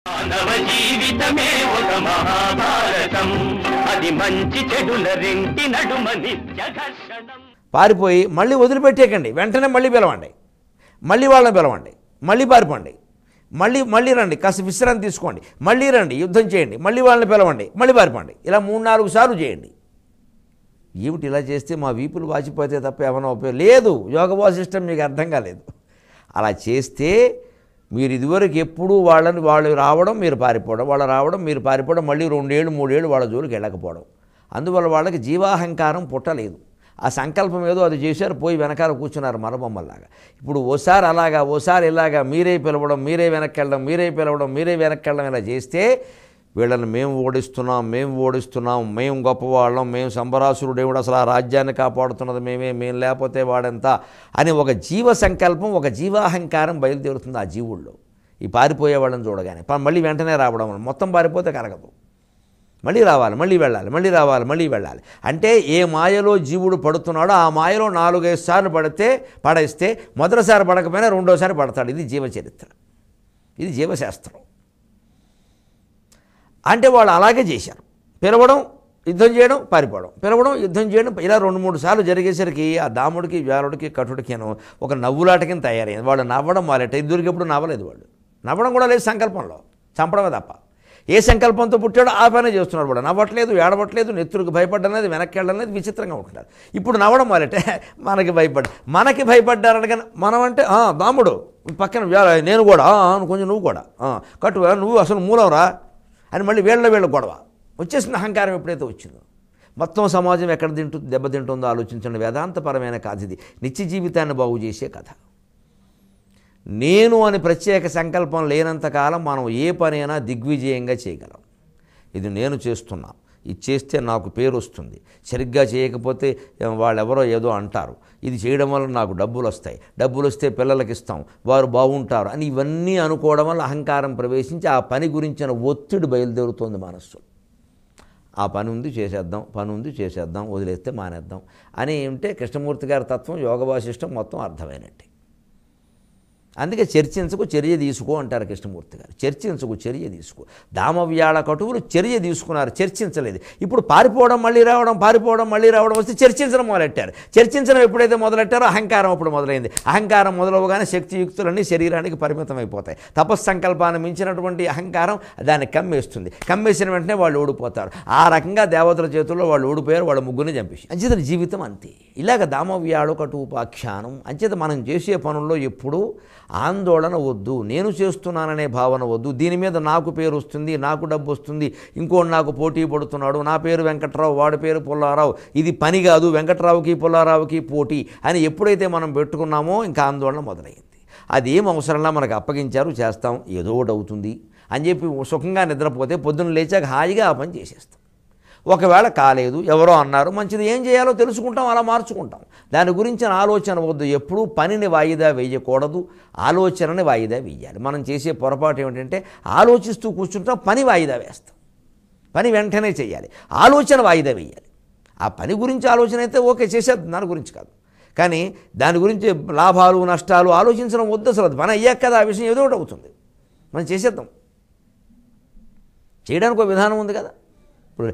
మానవ జీవితమే ఒక మహాభారతం, అది మంచి చెడుల రెంటి నడుమ నిత్య ఘర్షణం. పారిపోయి మళ్ళీ వదిలిపెట్టేకండి, వెంటనే మళ్ళీ పిలవండి, మళ్ళీ వాళ్ళని పిలవండి, మళ్ళీ పారిపోండి, మళ్ళీ రండి, కాస్త విశ్రాంతి తీసుకోండి, మళ్ళీ రండి, యుద్ధం చేయండి, మళ్ళీ వాళ్ళని పిలవండి, మళ్ళీ పారిపోండి. ఇలా 3-4 సార్లు చేయండి. ఏమిటి ఇలా చేస్తే మా వీపులు వాచిపోతే తప్ప ఏమైనా ఉపయోగం లేదు. యోగ వాసిష్టం మీకు అర్థం కాలేదు. అలా చేస్తే మీరు ఇదివరకు ఎప్పుడూ వాళ్ళు రావడం మీరు పారిపోవడం, వాళ్ళు రావడం మీరు పారిపోవడం, మళ్ళీ 2 ఏళ్ళు 3 ఏళ్ళు వాళ్ళ జోలికి వెళ్ళకపోవడం. అందువల్ల వాళ్ళకి జీవాహంకారం పుట్టలేదు. ఆ సంకల్పం ఏదో అది చేశారు, పోయి వెనకాల కూర్చున్నారు మరబొమ్మల్లాగా. ఇప్పుడు ఓసారి అలాగా ఓసారి ఇలాగా మీరే పిలవడం, మీరే వెనక్కి వెళ్ళడం, మీరే పిలవడం, మీరే వెనక్కి వెళ్ళడం ఇలా చేస్తే వీళ్ళని మేము ఓడిస్తున్నాం, మేము గొప్పవాళ్ళం, మేము సంబరాసురుడు దేవుడు, అసలు ఆ రాజ్యాన్ని కాపాడుతున్నది మేము లేకపోతే వాడంతా అని ఒక జీవ సంకల్పం, ఒక జీవాహంకారం బయలుదేరుతుంది ఆ జీవుల్లో. ఈ పారిపోయే వాళ్ళని చూడగానే మళ్ళీ వెంటనే రావడం, మొత్తం పారిపోతే కరగదు, మళ్ళీ రావాలి, మళ్ళీ వెళ్ళాలి, మళ్ళీ రావాలి, మళ్ళీ వెళ్ళాలి. అంటే ఏ మాయలో జీవుడు పడుతున్నాడో ఆ మాయలో 4-5 సార్లు పడేస్తే మొదటిసారి పడకపోయినా 2వసారి పడతాడు. ఇది జీవచరిత్ర, ఇది జీవశాస్త్రం. అంటే వాళ్ళు అలాగే చేశారు. పిలవడం, యుద్ధం చేయడం, పారిపోవడం, పిలవడం, యుద్ధం చేయడం, ఇలా 2-3 సార్లు జరిగేసరికి ఆ దాముడికి వ్యాలుడికి కటుడికిను ఒక నవ్వులాటకిని తయారైంది. వాళ్ళు నవ్వడం వాళ్ళట. ఇద్దరికి ఎప్పుడు నవ్వలేదు. వాళ్ళు నవ్వడం కూడా లేదు సంకల్పంలో, చంపడమే తప్ప. ఏ సంకల్పంతో పుట్టాడో ఆ పనే చేస్తున్నాడు. వాడు నవ్వట్లేదు, ఏడవట్లేదు, నెత్తురికి భయపడ్డనేది, వెనక్కి వెళ్ళనేది విచిత్రంగా ఉంటున్నారు. ఇప్పుడు నవ్వడం వాళ్ళటే మనకి భయపడ్డారనగా మనం అంటే దాముడు పక్కన నేను కూడా కొంచెం నువ్వు కూడా కట్టు, నువ్వు అసలు మూలవరా అని మళ్ళీ వీళ్ళ గొడవ వచ్చేసిన అహంకారం ఎప్పుడైతే వచ్చిందో మొత్తం సమాజం ఎక్కడ దెబ్బతింటుందో ఆలోచించండి. వేదాంతపరమైన కథ ఇది, నిత్య జీవితాన్ని బాగు చేసే కథ. నేను అని ప్రత్యేక సంకల్పం లేనంతకాలం మనం ఏ పనైనా దిగ్విజయంగా చేయగలం. ఇది నేను చేస్తున్నా, ఇది చేస్తే నాకు పేరు వస్తుంది, సరిగ్గా చేయకపోతే వాళ్ళెవరో ఏదో అంటారు, ఇది చేయడం వల్ల నాకు డబ్బులు వస్తే పిల్లలకి ఇస్తాం, వారు బాగుంటారు అని ఇవన్నీ అనుకోవడం వల్ల అహంకారం ప్రవేశించి ఆ పని గురించిన ఒత్తిడి బయలుదేరుతోంది మనస్సు. ఆ పని ఉంది చేసేద్దాం, వదిలేస్తే మానేద్దాం అని ఉంటే కృష్ణమూర్తి గారి తత్వం, యోగ వాసిష్టం మొత్తం అర్థమైనట్టే. అందుకే చర్చించకు చర్య తీసుకో అంటారు కృష్ణమూర్తి గారు. చర్చించకు చర్య తీసుకో. దామవ్యాళ కటువులు చర్య తీసుకున్నారు, చర్చించలేదు. ఇప్పుడు పారిపోవడం మళ్ళీ రావడం వస్తే చర్చించడం మొదలెట్టారు. చర్చించడం ఎప్పుడైతే మొదలెట్టారో అహంకారం అప్పుడు మొదలైంది. అహంకారం మొదలవగానే శక్తియుక్తులన్నీ శరీరానికి పరిమితం అయిపోతాయి. తపస్సంకల్పాన్ని మించినటువంటి అహంకారం దాన్ని కమ్మేస్తుంది. కమ్మేసిన వెంటనే వాళ్ళు ఓడిపోతారు. ఆ రకంగా దేవతల చేతుల్లో వాళ్ళు ఓడిపోయారు, వాళ్ళ ముగ్గురిని చంపేసి. అంచేత జీవితం అంతే. ఇలాగ దామవ్యాళ కటువుపాఖ్యానం. అంచేత మనం చేసే పనుల్లో ఎప్పుడూ ఆందోళన వద్దు, నేను చేస్తున్నాననే భావన వద్దు. దీని మీద నాకు పేరు వస్తుంది, నాకు డబ్బు వస్తుంది, ఇంకోటి నాకు పోటీ పడుతున్నాడు, నా పేరు వెంకట్రావు, వాడి పేరు పుల్లారావు, ఇది పని కాదు, వెంకట్రావుకి పుల్లారావుకి పోటీ అని ఎప్పుడైతే మనం పెట్టుకున్నామో ఇంకా ఆందోళన మొదలైంది. అదేం అవసరంలా మనకు అప్పగించారు, చేస్తాం, ఏదో ఒకటి అవుతుంది అని చెప్పి సుఖంగా నిద్రపోతే పొద్దున్న లేచాక హాయిగా ఆ పని చేసేస్తాం. ఒకవేళ కాలేదు, ఎవరో అన్నారు, మంచిది, ఏం చేయాలో తెలుసుకుంటాం, అలా మార్చుకుంటాం. దాని గురించిన ఆలోచన వద్దు. ఎప్పుడూ పనిని వాయిదా వేయకూడదు, ఆలోచనని వాయిదా వేయాలి. మనం చేసే పొరపాటు ఏమిటంటే ఆలోచిస్తూ కూర్చుంటాం, పని వాయిదా వేస్తాం. పని వెంటనే చేయాలి, ఆలోచన వాయిదా వేయాలి. ఆ పని గురించి ఆలోచన అయితే ఓకే చేసేది, దాని గురించి కాదు. కానీ దాని గురించి లాభాలు నష్టాలు ఆలోచించడం వద్దు. అసలు పని అయ్యాక కదా ఆ విషయం ఏదో ఒకటి అవుతుంది, మనం చేసేద్దాం. చేయడానికి ఒక విధానం ఉంది కదా. ఇప్పుడు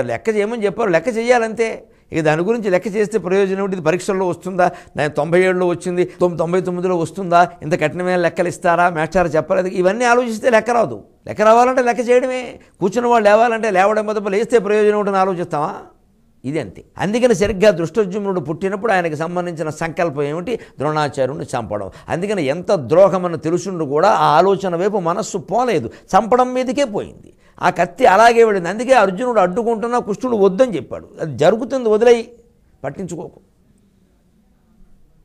లెక్క చేయమని చెప్పారు, లెక్క చేయాలంతే. ఇక దాని గురించి లెక్క చేస్తే ప్రయోజనం ఏంటి? పరీక్షల్లో వస్తుందా, 97లో వచ్చింది, 99లో వస్తుందా, ఇంత కఠినమైన లెక్కలు ఇస్తారా, మేస్టారు చెప్పలేదు, ఇవన్నీ ఆలోచిస్తే లెక్క రాదు. లెక్క రావాలంటే లెక్క చేయడమే. కూర్చున్న వాళ్ళు లేవాలంటే లేవడం మొదలు లేస్తే ప్రయోజనం ఉంటుందని ఆలోచిస్తామా? ఇది అంతే. అందుకని సరిగ్గా దృష్టోద్యుమ్నుడు పుట్టినప్పుడు ఆయనకు సంబంధించిన సంకల్పం ఏమిటి? ద్రోణాచార్యుడిని చంపడం. అందుకని ఎంత ద్రోహమని తెలుసుండు కూడా ఆ ఆలోచన వైపు మనస్సు పోలేదు, చంపడం మీదకే పోయింది. ఆ కత్తి అలాగే వెళ్ళింది. అందుకే అర్జునుడు అడ్డుకుంటున్నా కృష్ణుడు వద్దని చెప్పాడు. అది జరుగుతుంది, వదిలేయి, పట్టించుకోకు.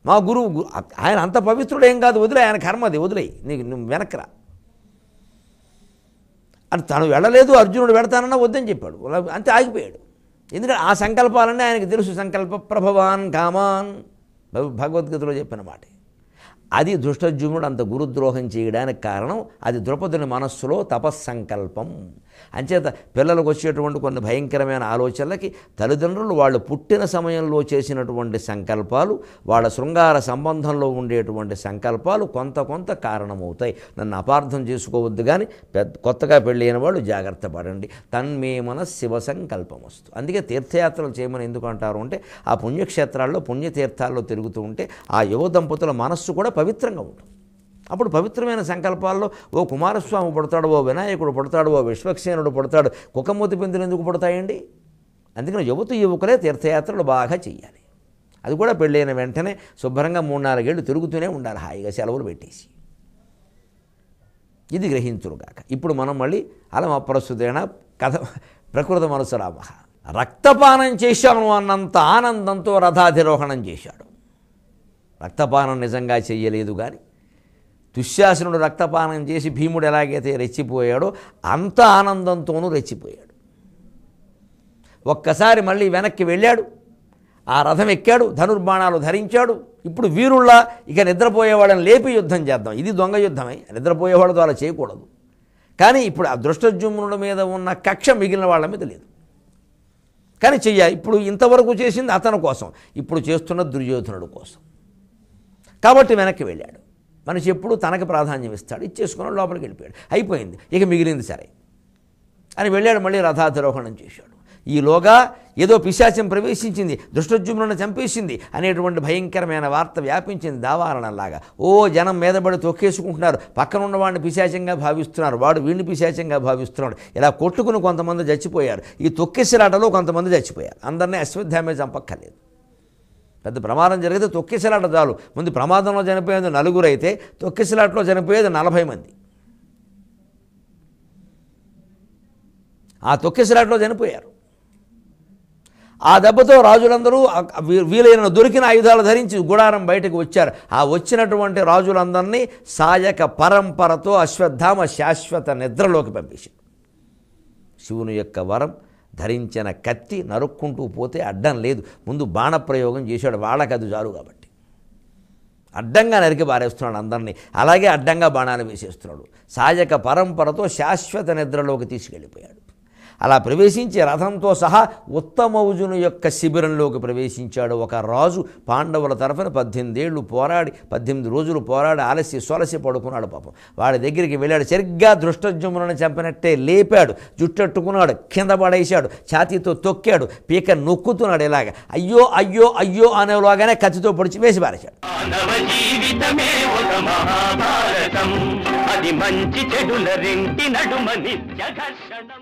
మా గురువు ఆయన అంత పవిత్రుడు ఏం కాదు, వదిలే, ఆయన కర్మది, వదిలేయి, నువ్వు వెనక్రా అని. తను వెళ్ళలేదు, అర్జునుడు వెళతానన్నా వద్దని చెప్పాడు, అంతే, ఆగిపోయాడు. ఎందుకంటే ఆ సంకల్పాలన్నీ ఆయనకు తెలుసు. సంకల్ప ప్రభవాన్ కామాన్, భగవద్గీతలో చెప్పిన మాట. అది ధృష్టద్యుమ్నుడు అంత గురుద్రోహం చేయడానికి కారణం. అది ద్రౌపదుని మనస్సులో తపస్సంకల్పం. అంచేత పిల్లలకు వచ్చేటువంటి కొన్ని భయంకరమైన ఆలోచనలకి తల్లిదండ్రులు వాళ్ళు పుట్టిన సమయంలో చేసినటువంటి సంకల్పాలు, వాళ్ళ శృంగార సంబంధంలో ఉండేటువంటి సంకల్పాలు కొంత కారణమవుతాయి. నన్ను అపార్థం చేసుకోవద్దు, కానీ కొత్తగా పెళ్ళి అయిన వాళ్ళు జాగ్రత్త పడండి. తన్మే మన శివ సంకల్పం వస్తు. అందుకే తీర్థయాత్రలు చేయమని ఎందుకు అంటారు అంటే, ఆ పుణ్యక్షేత్రాల్లో పుణ్యతీర్థాల్లో తిరుగుతూ ఉంటే ఆ యువ దంపతుల మనస్సు కూడా పవిత్రంగా ఉంటుంది. అప్పుడు పవిత్రమైన సంకల్పాల్లో ఓ కుమారస్వామి పుడతాడు, ఓ వినాయకుడు పుడతాడు, ఓ విశ్వక్సేనుడు పుడతాడు. కుక్కమూతి పిందులు ఎందుకు పుడతాయండి? అందుకని యువకులే తీర్థయాత్రలు బాగా చెయ్యాలి. అది కూడా పెళ్ళైన వెంటనే శుభ్రంగా 3-4 ఏళ్ళు తిరుగుతూనే ఉండాలి, హాయిగా సెలవులు పెట్టేసి. ఇది గ్రహించురుగాక. ఇప్పుడు మనం మళ్ళీ అలం అప్రస్తుతైన కథ ప్రకృత మనసురామ. రక్తపానం చేశాను అన్నంత ఆనందంతో రథాధిరోహణం చేశాడు. రక్తపానం నిజంగా చెయ్యలేదు, కానీ దుశ్శాసనుడు రక్తపానం చేసి భీముడు ఎలాగైతే రెచ్చిపోయాడో అంత ఆనందంతోనూ రెచ్చిపోయాడు. ఒక్కసారి మళ్ళీ వెనక్కి వెళ్ళాడు, ఆ రథం ఎక్కాడు, ధనుర్బాణాలు ధరించాడు. ఇప్పుడు వీరుళ్ళ ఇక నిద్రపోయేవాళ్ళని లేపి యుద్ధం చేద్దాం. ఇది దొంగ యుద్ధమే, నిద్రపోయేవాళ్ళతో అలా చేయకూడదు. కానీ ఇప్పుడు ఆ దృష్టద్యుమ్నుడి మీద ఉన్న కక్ష మిగిలిన వాళ్ళ మీద లేదు, కానీ చెయ్యాలి. ఇప్పుడు ఇంతవరకు చేసింది అతని కోసం, ఇప్పుడు చేస్తున్న దుర్యోధనుడు కోసం. కాబట్టి వెనక్కి వెళ్ళాడు. మనిషి ఎప్పుడు తనకు ప్రాధాన్యం ఇస్తాడు. ఇచ్చేసుకున్నాడు, లోపలికి వెళ్ళిపోయాడు, అయిపోయింది, ఇక మిగిలింది సరే అని వెళ్ళాడు. మళ్ళీ రథాధిరోహణం చేశాడు. ఈలోగా ఏదో పిశాచం ప్రవేశించింది, దృష్టద్యుమ్నుడిని చంపేసింది అనేటువంటి భయంకరమైన వార్త వ్యాపించింది దావారణంలాగా. ఓ జనం మీదబడి తొక్కేసుకుంటున్నారు, పక్కనున్న వాడిని పిశాచంగా భావిస్తున్నారు, వాడు వీడిని పిశాచంగా భావిస్తున్నాడు. ఇలా కొట్టుకుని కొంతమంది చచ్చిపోయారు. ఈ తొక్కేసిరాటలో కొంతమంది చచ్చిపోయారు. అందరినీ అశ్వత్థామే చంపక్కర్లేదు. పెద్ద ప్రమాదం జరిగితే తొక్కేసిలాట చాలు. ముందు ప్రమాదంలో చనిపోయేది 4 అయితే తొక్కేసిలాటలో చనిపోయేది 40 మంది. ఆ తొక్కేసిలాటలో చనిపోయారు. ఆ దెబ్బతో రాజులందరూ వీలైన దొరికిన ఆయుధాలు ధరించి గుడారం బయటకు వచ్చారు. ఆ వచ్చినటువంటి రాజులందరినీ సాయక పరంపరతో అశ్వత్థామ శాశ్వత నిద్రలోకి పంపేశారు. శివుని యొక్క వరం ధరించిన కత్తి నరుక్కుంటూ పోతే అడ్డం లేదు. ముందు బాణప్రయోగం చేశాడు, వాళ్ళకి అది చాలు కాబట్టి అడ్డంగా నరికి పారేస్తున్నాడు అందరినీ. అలాగే అడ్డంగా బాణాలు వేసేస్తున్నాడు. సాయక పరంపరతో శాశ్వత నిద్రలోకి తీసుకెళ్ళిపోయాడు. అలా ప్రవేశించి రథంతో సహా ఉత్తమౌజుని యొక్క శిబిరంలోకి ప్రవేశించాడు. ఒక రాజు పాండవుల తరఫున 18 రోజులు పోరాడి ఆలస్య సొలసి పడుకున్నాడు. పాపం వాడి దగ్గరికి వెళ్ళాడు. సరిగ్గా దృష్టద్యుమ్నుడిని చంపినట్టే లేపాడు, జుట్టట్టుకున్నాడు, కింద పడేశాడు, ఛాతీతో తొక్కాడు, పీక నొక్కుతున్నాడు. ఇలాగ అయ్యో అయ్యో అయ్యో అనేలాగానే కత్తితో పొడిచి వేసి పారేశాడు. అది మంచి చెడుల రెంటి నడుమ నిత్య ఘర్షణం.